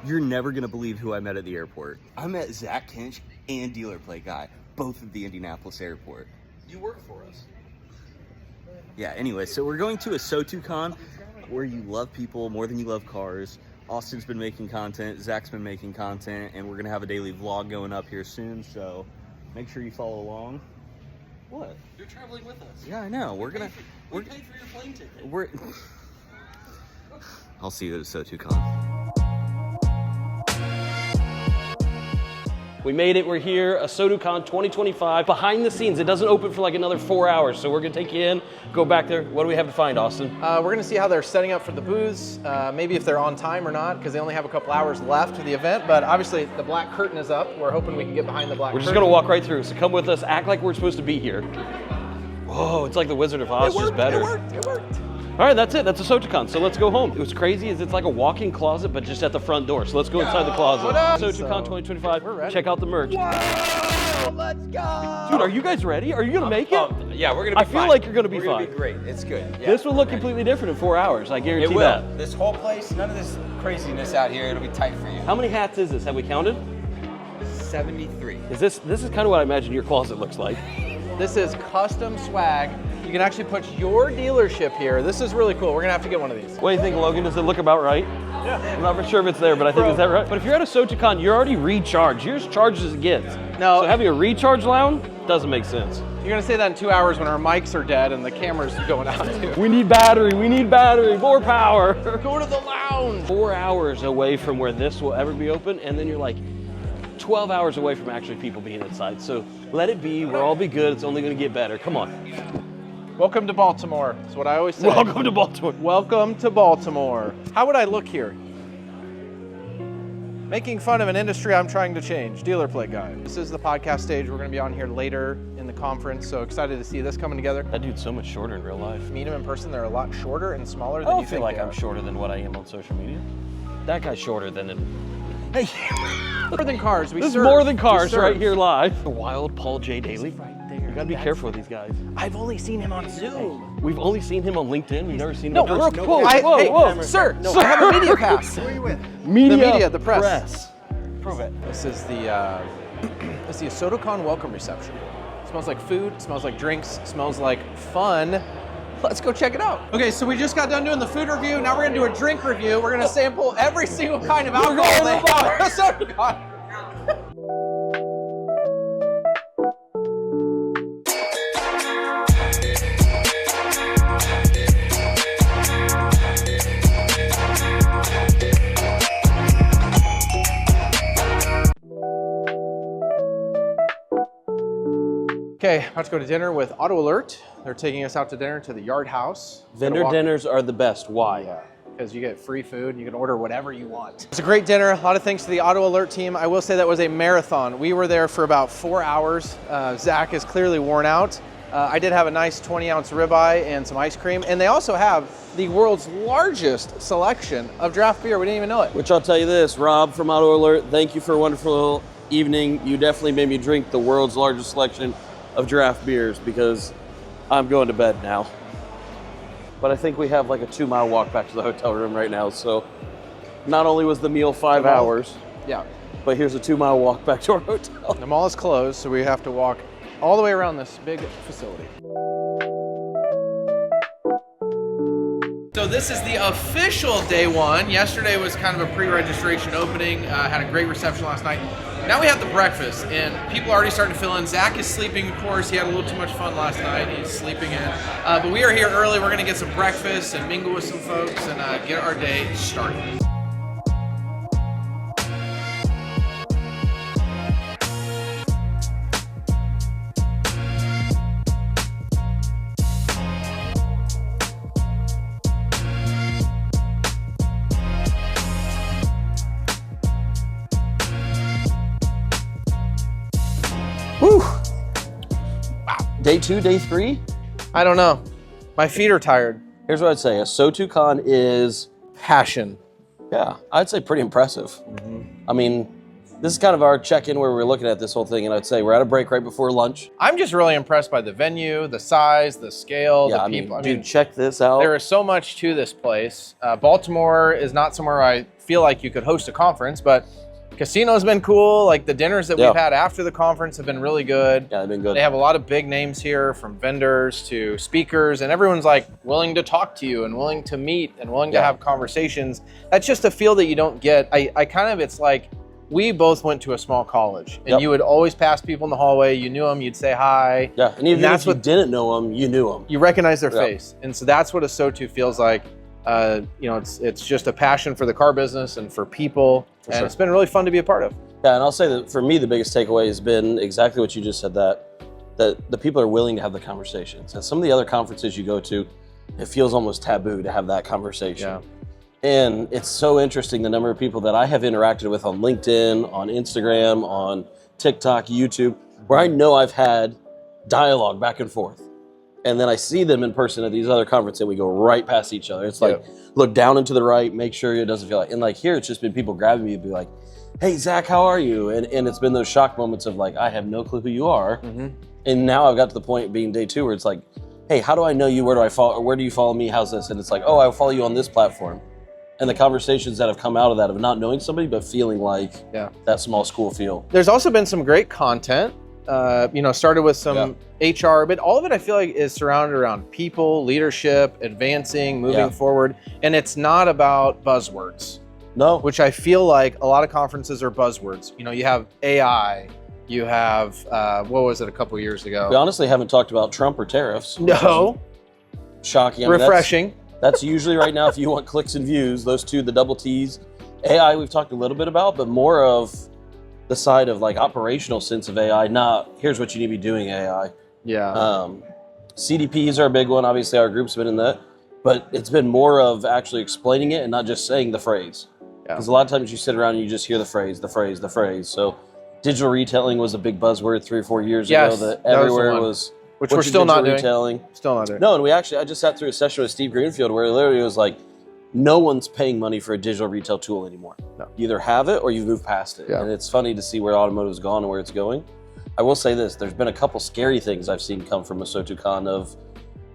You're never going to believe who I met at the airport. I met Zach Kinch and Dealer Plate Guy, both at the Indianapolis airport. You work for us. Yeah, anyway, so we're going to a SoTuCon where you love people more than you love cars. Austin's been making content, Zach's been making content, and we're going to have a daily vlog going up here soon, so make sure you follow along. What? You're traveling with us. Yeah, I know. We paid for your plane ticket. I'll see you at SoTuCon. We made it, we're here, a SoTuCon 2025. Behind the scenes, it doesn't open for like another 4 hours, so we're gonna take you in, go back there. What do we have to find, Austin? We're gonna see how they're setting up for the booths, maybe if they're on time or not, because they only have a couple hours left to the event, but obviously the black curtain is up. We're hoping we can get behind the black curtain. We're just gonna walk right through, so come with us, act like we're supposed to be here. Whoa, it's like the Wizard of Oz, just better. It worked. All right, that's it, that's a SoTuCon, so let's go home. What's crazy is it's like a walk-in closet, but just at the front door, so let's go inside the closet. SoTuCon 2025, we're ready. check out the merch. Whoa, let's go! Dude, are you guys ready? Are you gonna make it? Yeah, we're gonna be fine. I feel like you're gonna be We're fine. gonna be great. It's good. Yeah, This will look ready. completely different in 4 hours, I guarantee It will. that. This whole place, none of this craziness out here. It'll be tight for you. How many hats is this? Have we counted? 73. This is kind of what I imagine your closet looks like. This is custom swag. You can actually put your dealership here. This is really cool. We're gonna have to get one of these. What do you think, Logan? Does it look about right? Yeah. I'm not for sure if it's there, but I think, is that right? But if you're at a SoTuCon, you're already recharged. You're as charged as it gets. No. So having a recharge lounge doesn't make sense. You're gonna say that in 2 hours when our mics are dead and the camera's going out too. We need battery, more power. Go to the lounge. 4 hours away from where this will ever be open, and then you're like 12 hours away from actually people being inside. So let it be, we'll all be good, it's only gonna get better. Come on. Welcome to Baltimore, is what I always say. Welcome to Baltimore. Welcome to Baltimore. How would I look here? Making fun of an industry I'm trying to change. Dealer Plate Guy. This is the podcast stage. We're going to be on here later in the conference, so excited to see this coming together. That dude's so much shorter in real life. Meet him in person, they're a lot shorter and smaller I than you don't feel think like they I'm are. shorter than what I am on social media. That guy's shorter than it. Hey, More than cars. We this is serve. more than We cars serve. right here live. The wild Paul J. Daly. Right there. You gotta be careful with these guys. I've only seen him on Zoom. We've only seen him on LinkedIn. We've never seen him No, in we're, person. whoa, sir, I have a media pass. Who are you with? Media, the press. Prove it. This is the SoTuCon welcome reception. It smells like food, smells like drinks, smells like fun. Let's go check it out. Okay, so we just got done doing the food review. Now we're gonna do a drink review. We're gonna sample every single kind of alcohol they have at SoTuCon. Okay, about to go to dinner with Auto Alert. They're taking us out to dinner to the Yard House. Vendor dinners are the best. Why? Because you get free food, you can order whatever you want. It's a great dinner, a lot of thanks to the Auto Alert team. I will say that was a marathon. We were there for about 4 hours. Zach is clearly worn out. I did have a nice 20-ounce ribeye and some ice cream, and they also have the world's largest selection of draft beer. We didn't even know it. Which I'll tell you this, Rob from Auto Alert, thank you for a wonderful evening. You definitely made me drink the world's largest selection of draft beers because I'm going to bed now. But I think we have like a 2-mile walk back to the hotel room right now. So not only was the meal 5 hours, Yeah, but here's a 2-mile walk back to our hotel. the mall is closed, so we have to walk all the way around this big facility. So this is the official day one. Yesterday was kind of a pre-registration opening. Had a great reception last night. Now we have the breakfast, and people are already starting to fill in. Zach is sleeping, of course. He had a little too much fun last night. He's sleeping in. But we are here early. We're going to get some breakfast and mingle with some folks and get our day started. Whew. Wow. Day 2, day 3? I don't know. My feet are tired. Here's what I'd say. A SoTuCon is, Passion. yeah, I'd say pretty impressive. I mean, this is kind of our check-in where we're looking at this whole thing, and I'd say we're at a break right before lunch. I'm just really impressed by the venue, the size, the scale, Yeah, the I mean, people. dude, check this out. There is so much to this place. Baltimore is not somewhere I feel like you could host a conference, but casino's been cool. Like the dinners that we've had after the conference have been really good. Yeah, they've been good. They have a lot of big names here, from vendors to speakers, and everyone's like willing to talk to you and willing to meet and willing to have conversations. That's just a feel that you don't get. It's like, we both went to a small college, and you would always pass people in the hallway. You knew them, you'd say hi. Yeah, and even if you didn't know them, you knew them. You recognize their face. And so that's what a SO2 feels like. It's just a passion for the car business and for people. It's been really fun to be a part of. Yeah, and I'll say that for me, the biggest takeaway has been exactly what you just said, that the people are willing to have the conversations. At some of the other conferences you go to, it feels almost taboo to have that conversation. Yeah. And it's so interesting, the number of people that I have interacted with on LinkedIn, on Instagram, on TikTok, YouTube, where I know I've had dialogue back and forth. And then I see them in person at these other conferences, and we go right past each other. It's like, look down and to the right, make sure it doesn't feel like, and like here, it's just been people grabbing me and be like, hey, Zach, how are you? And it's been those shock moments of like, I have no clue who you are. Mm-hmm. And now I've got to the point being day 2 where it's like, hey, how do I know you? Where do I follow? Where do you follow me? How's this? And it's like, oh, I follow you on this platform. And the conversations that have come out of that of not knowing somebody, but feeling like that small school feel. There's also been some great content, started with some HR, but all of it I feel like is surrounded around people, leadership, advancing, moving forward. And it's not about buzzwords. No. Which I feel like a lot of conferences are buzzwords. You have AI, you have, what was it a couple years ago? We honestly haven't talked about Trump or tariffs. No. Shocking. Refreshing. That's usually right now, if you want clicks and views, those two, the double T's. AI we've talked a little bit about, but more of the side of like operational sense of AI, not here's what you need to be doing AI. Yeah. CDPs are a big one. Obviously our group's been in that, but it's been more of actually explaining it and not just saying the phrase. Because a lot of times you sit around and you just hear the phrase. So digital retailing was a big buzzword 3 or 4 years ago that everywhere was. Which we're still not doing. Retailing. Still not doing. No, and I just sat through a session with Steve Greenfield where literally it was like, no one's paying money for a digital retail tool anymore. No. You either have it or you've moved past it. Yeah. And it's funny to see where automotive's gone and where it's going. I will say this, there's been a couple scary things I've seen come from a SO2Con of,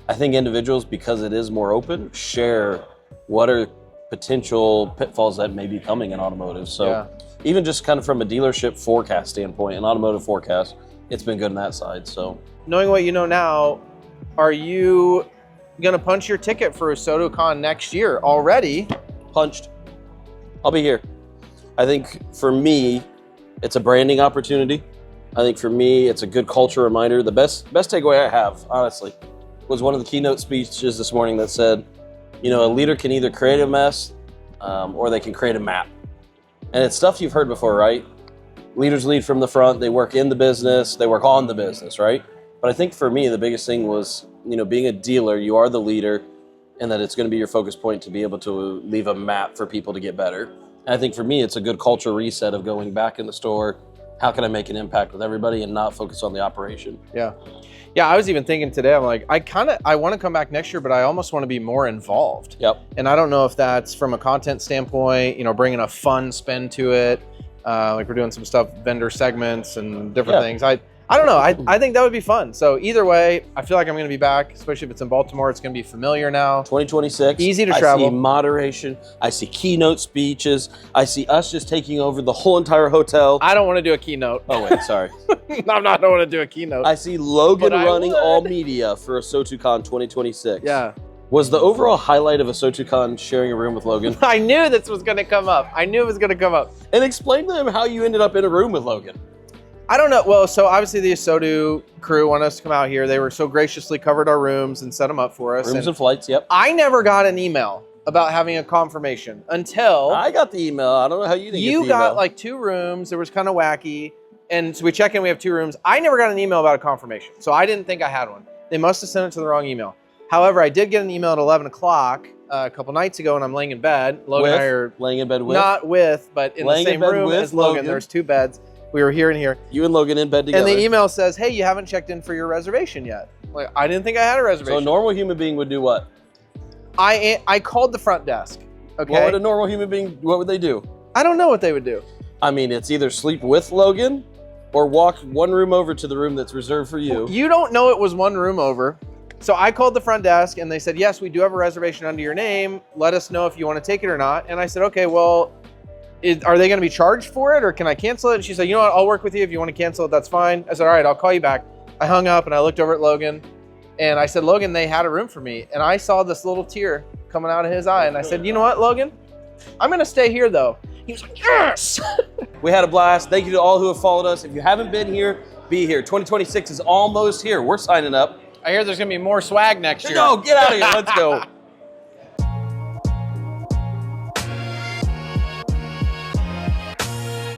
I think individuals, because it is more open, share what are potential pitfalls that may be coming in automotive. So even just kind of from a dealership forecast standpoint, an automotive forecast, it's been good on that side. So knowing what you know now, are you gonna punch your ticket for a SOTOCon next year already? Punched. I'll be here. I think for me, it's a branding opportunity. I think for me, it's a good culture reminder. The best takeaway I have, honestly, was one of the keynote speeches this morning that said, a leader can either create a mess or they can create a map. And it's stuff you've heard before, right? Leaders lead from the front, they work in the business, they work on the business, right? But I think for me, the biggest thing was, being a dealer, you are the leader, and that it's going to be your focus point to be able to leave a map for people to get better. And I think for me, it's a good culture reset of going back in the store. How can I make an impact with everybody and not focus on the operation? Yeah. Yeah, I was even thinking today, I'm like, I want to come back next year, but I almost want to be more involved. Yep. And I don't know if that's from a content standpoint, bringing a fun spin to it. Like we're doing some stuff, vendor segments and different things. I don't know. I think that would be fun. So either way, I feel like I'm going to be back, especially if it's in Baltimore. It's going to be familiar now. 2026. Easy to travel. I see moderation. I see keynote speeches. I see us just taking over the whole entire hotel. I don't want to do a keynote. Oh, wait, sorry. I don't want to do a keynote. I see Logan running all media for a SO2Con 2026. Yeah. Was the overall highlight of a SO2Con sharing a room with Logan? I knew this was going to come up. And explain to them how you ended up in a room with Logan. I don't know. Well, so obviously the SO2 crew wanted us to come out here. They were so graciously covered our rooms and set them up for us. Rooms and flights, yep. I never got an email about having a confirmation until... I got the email. I don't know how you didn't get the email. You got like 2 rooms. It was kind of wacky. And so we check in, we have 2 rooms. I never got an email about a confirmation. So I didn't think I had one. They must have sent it to the wrong email. However, I did get an email at 11 o'clock a couple nights ago, and I'm laying in bed. Logan and I are... Laying in bed with? Not with, but in the same room as Logan. There's 2 beds. We were here and here. You and Logan in bed together. And the email says, hey, you haven't checked in for your reservation yet. Like, I didn't think I had a reservation. So a normal human being would do what? I called the front desk. Okay. What would a normal human being, what would they do? I don't know what they would do. I mean, it's either sleep with Logan or walk 1 room over to the room that's reserved for you. You don't know it was 1 room over. So I called the front desk and they said, yes, we do have a reservation under your name. Let us know if you want to take it or not. And I said, okay, well, are they going to be charged for it, or can I cancel it? And she said, you know what, I'll work with you. If you want to cancel it, that's fine. I said, all right, I'll call you back. I hung up and I looked over at Logan and I said, Logan, they had a room for me. And I saw this little tear coming out of his eye. And I said, you know what, Logan, I'm going to stay here though. He was like, yes. We had a blast. Thank you to all who have followed us. If you haven't been here, be here. 2026 is almost here. We're signing up. I hear there's going to be more swag next year. No, get out of here. Let's go.